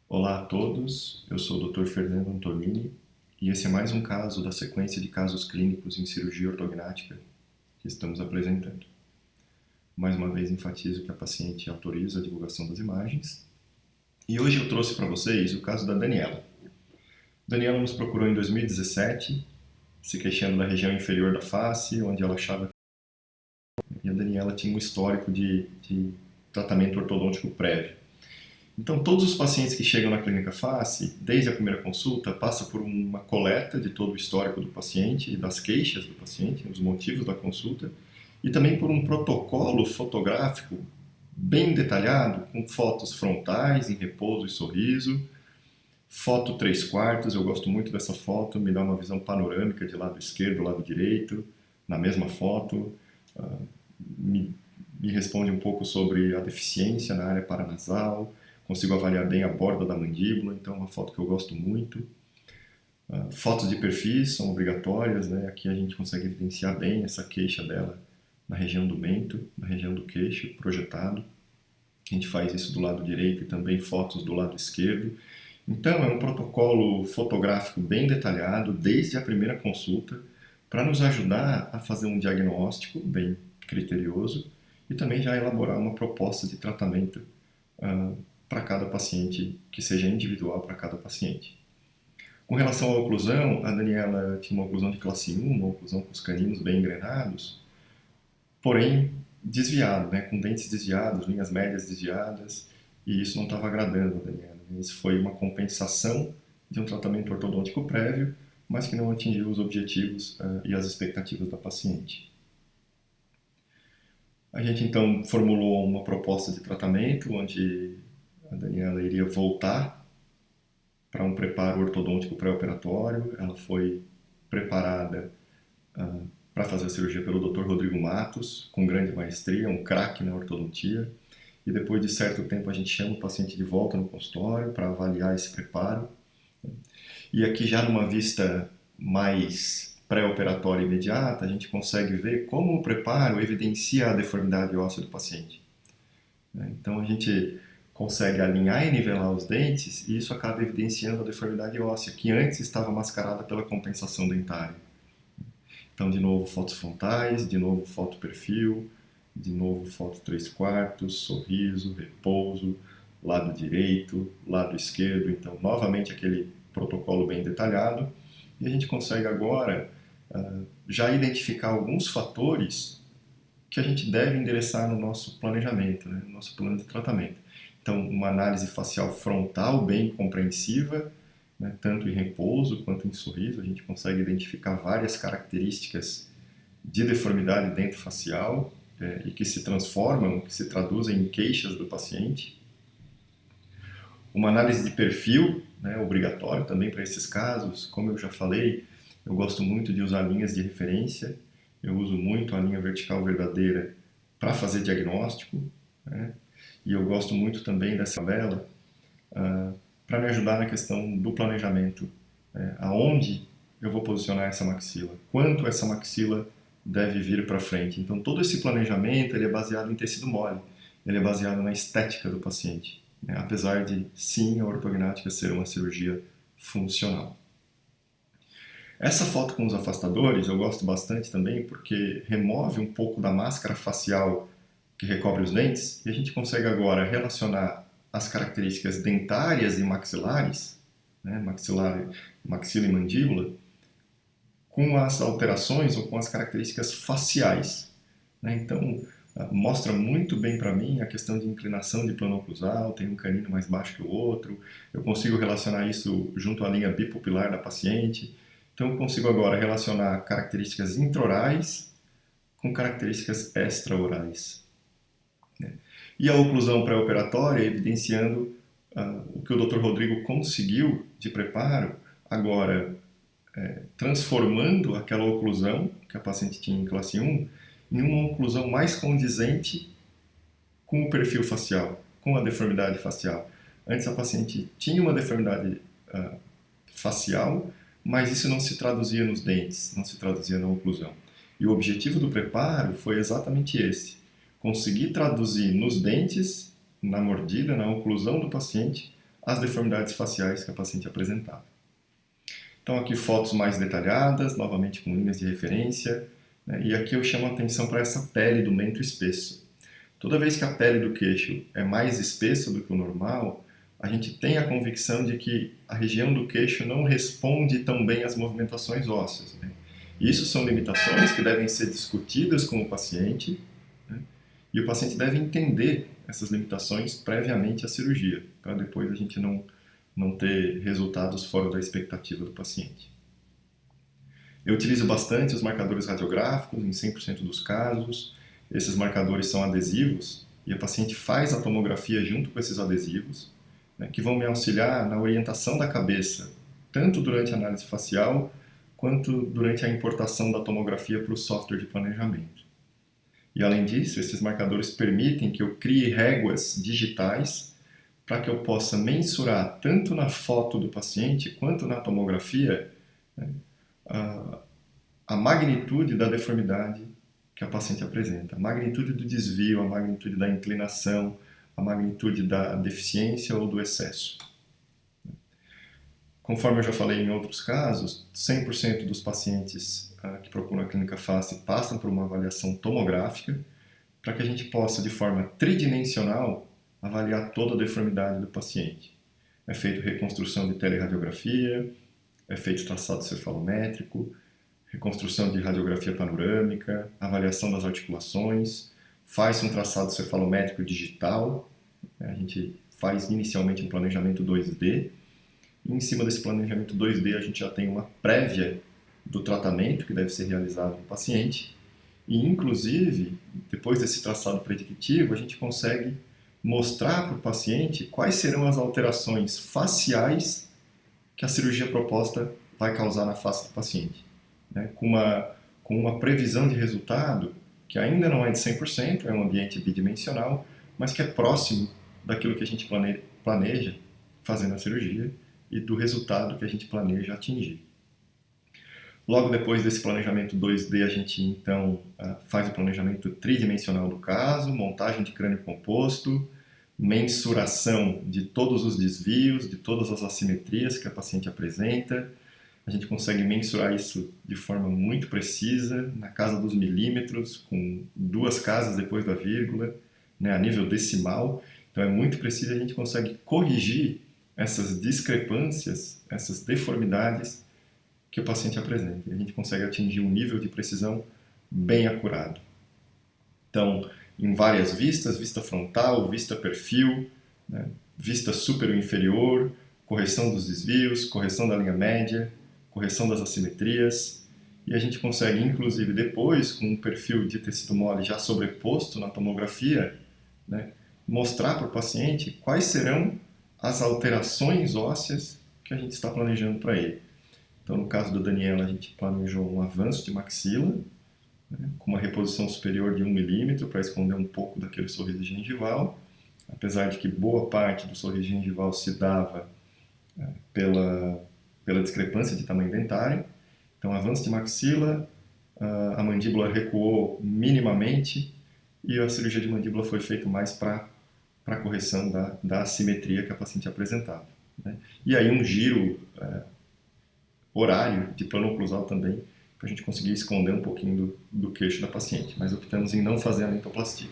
Olá a todos, eu sou o Dr. Fernando Antonini e esse é mais um caso da sequência de casos clínicos em cirurgia ortognática que estamos apresentando. Mais uma vez enfatizo que a paciente autoriza a divulgação das imagens e hoje eu trouxe para vocês o caso da Daniela. Daniela nos procurou em 2017, se queixando da região inferior da face, onde ela achava que a Daniela tinha um histórico de tratamento ortodôntico prévio. Então, todos os pacientes que chegam na clínica face, desde a primeira consulta, passam por uma coleta de todo o histórico do paciente e das queixas do paciente, os motivos da consulta, e também por um protocolo fotográfico bem detalhado, com fotos frontais, em repouso e sorriso, foto 3/4, eu gosto muito dessa foto, me dá uma visão panorâmica de lado esquerdo, lado direito, na mesma foto, me, me responde um pouco sobre a deficiência na área paranasal, consigo avaliar bem a borda da mandíbula, então é uma foto que eu gosto muito. Fotos de perfis são obrigatórias, né? Aqui a gente consegue evidenciar bem essa queixa dela na região do mento, na região do queixo projetado. A gente faz isso do lado direito e também fotos do lado esquerdo. Então é um protocolo fotográfico bem detalhado desde a primeira consulta para nos ajudar a fazer um diagnóstico bem criterioso e também já elaborar uma proposta de tratamento para cada paciente, que seja individual para cada paciente. Com relação à oclusão, a Daniela tinha uma oclusão de classe 1, uma oclusão com os caninos bem engrenados, porém desviado, né, com dentes desviados, linhas médias desviadas, e isso não estava agradando a Daniela. Isso foi uma compensação de um tratamento ortodôntico prévio, mas que não atingiu os objetivos e as expectativas da paciente. A gente então formulou uma proposta de tratamento onde a Daniela iria voltar para um preparo ortodôntico pré-operatório. Ela foi preparada para fazer a cirurgia pelo Dr. Rodrigo Matos, com grande maestria, um craque na ortodontia. E depois de certo tempo a gente chama o paciente de volta no consultório para avaliar esse preparo. E aqui já numa vista mais pré-operatória imediata, a gente consegue ver como o preparo evidencia a deformidade óssea do paciente. Então a gente consegue alinhar e nivelar os dentes e isso acaba evidenciando a deformidade óssea, que antes estava mascarada pela compensação dentária. Então, de novo, fotos frontais, de novo, foto perfil, de novo, foto 3/4, sorriso, repouso, lado direito, lado esquerdo. Então, novamente, aquele protocolo bem detalhado. E a gente consegue agora já identificar alguns fatores que a gente deve endereçar no nosso planejamento, né, no nosso plano de tratamento. Então, uma análise facial frontal bem compreensiva, né, tanto em repouso quanto em sorriso, a gente consegue identificar várias características de deformidade dentofacial e que se transformam, que se traduzem em queixas do paciente. Uma análise de perfil, né, obrigatório também para esses casos. Como eu já falei, eu gosto muito de usar linhas de referência, eu uso muito a linha vertical verdadeira para fazer diagnóstico, né, e eu gosto muito também dessa tabela para me ajudar na questão do planejamento, aonde eu vou posicionar essa maxila, quanto essa maxila deve vir para frente. Então todo esse planejamento ele é baseado em tecido mole, ele é baseado na estética do paciente, né? Apesar de sim a ortognática ser uma cirurgia funcional. Essa foto com os afastadores eu gosto bastante também porque remove um pouco da máscara facial que recobre os dentes e a gente consegue agora relacionar as características dentárias e maxilares, né, maxila e mandíbula, com as alterações ou com as características faciais. Né? Então, mostra muito bem para mim a questão de inclinação de plano oclusal, tem um canino mais baixo que o outro, eu consigo relacionar isso junto à linha bipupilar da paciente, então eu consigo agora relacionar características intraorais com características extraorais. Né? E a oclusão pré-operatória evidenciando o que o Dr. Rodrigo conseguiu de preparo, agora transformando aquela oclusão que a paciente tinha em classe 1 em uma oclusão mais condizente com o perfil facial, com a deformidade facial. Antes a paciente tinha uma deformidade facial, mas isso não se traduzia nos dentes, não se traduzia na oclusão. E o objetivo do preparo foi exatamente esse: conseguir traduzir nos dentes, na mordida, na oclusão do paciente, as deformidades faciais que a paciente apresentava. Então aqui fotos mais detalhadas, novamente com linhas de referência, né? E aqui eu chamo a atenção para essa pele do mento espesso. Toda vez que a pele do queixo é mais espessa do que o normal, a gente tem a convicção de que a região do queixo não responde tão bem às movimentações ósseas, né? Isso são limitações que devem ser discutidas com o paciente, né? E o paciente deve entender essas limitações previamente à cirurgia, para depois a gente não ter resultados fora da expectativa do paciente. Eu utilizo bastante os marcadores radiográficos em 100% dos casos. Esses marcadores são adesivos e a paciente faz a tomografia junto com esses adesivos, né, que vão me auxiliar na orientação da cabeça, tanto durante a análise facial quanto durante a importação da tomografia para o software de planejamento. E além disso, esses marcadores permitem que eu crie réguas digitais para que eu possa mensurar tanto na foto do paciente quanto na tomografia, né, a magnitude da deformidade que a paciente apresenta, a magnitude do desvio, a magnitude da inclinação, a magnitude da deficiência ou do excesso. Conforme eu já falei em outros casos, 100% dos pacientes que procuram a clínica face passam por uma avaliação tomográfica para que a gente possa, de forma tridimensional, avaliar toda a deformidade do paciente. É feito reconstrução de teleradiografia, é feito traçado cefalométrico, reconstrução de radiografia panorâmica, avaliação das articulações, faz-se um traçado cefalométrico digital, a gente faz inicialmente um planejamento 2D, e em cima desse planejamento 2D a gente já tem uma prévia do tratamento que deve ser realizado no paciente, e inclusive, depois desse traçado predictivo, a gente consegue mostrar para o paciente quais serão as alterações faciais que a cirurgia proposta vai causar na face do paciente, né? Com uma previsão de resultado que ainda não é de 100%, é um ambiente bidimensional, mas que é próximo daquilo que a gente planeja fazer na cirurgia e do resultado que a gente planeja atingir. Logo depois desse planejamento 2D, a gente então faz o planejamento tridimensional do caso, montagem de crânio composto, mensuração de todos os desvios, de todas as assimetrias que a paciente apresenta. A gente consegue mensurar isso de forma muito precisa, na casa dos milímetros, com 2 casas depois da vírgula, né, a nível decimal. Então é muito preciso e a gente consegue corrigir essas discrepâncias, essas deformidades que o paciente apresenta. E a gente consegue atingir um nível de precisão bem acurado. Então, em várias vistas, vista frontal, vista perfil, né, vista superior e inferior, correção dos desvios, correção da linha média, correção das assimetrias, e a gente consegue, inclusive, depois, com um perfil de tecido mole já sobreposto na tomografia, né, mostrar para o paciente quais serão as alterações ósseas que a gente está planejando para ele. Então, no caso do Daniel, a gente planejou um avanço de maxila, né, com uma reposição superior de 1 milímetro para esconder um pouco daquele sorriso gengival, apesar de que boa parte do sorriso gengival se dava pela discrepância de tamanho dentário. Então, avanço de maxila, a mandíbula recuou minimamente e a cirurgia de mandíbula foi feita mais para a correção da assimetria que a paciente apresentava, né? E aí um giro horário de plano oclusal também, para a gente conseguir esconder um pouquinho do queixo da paciente, mas optamos em não fazer a mentoplastia.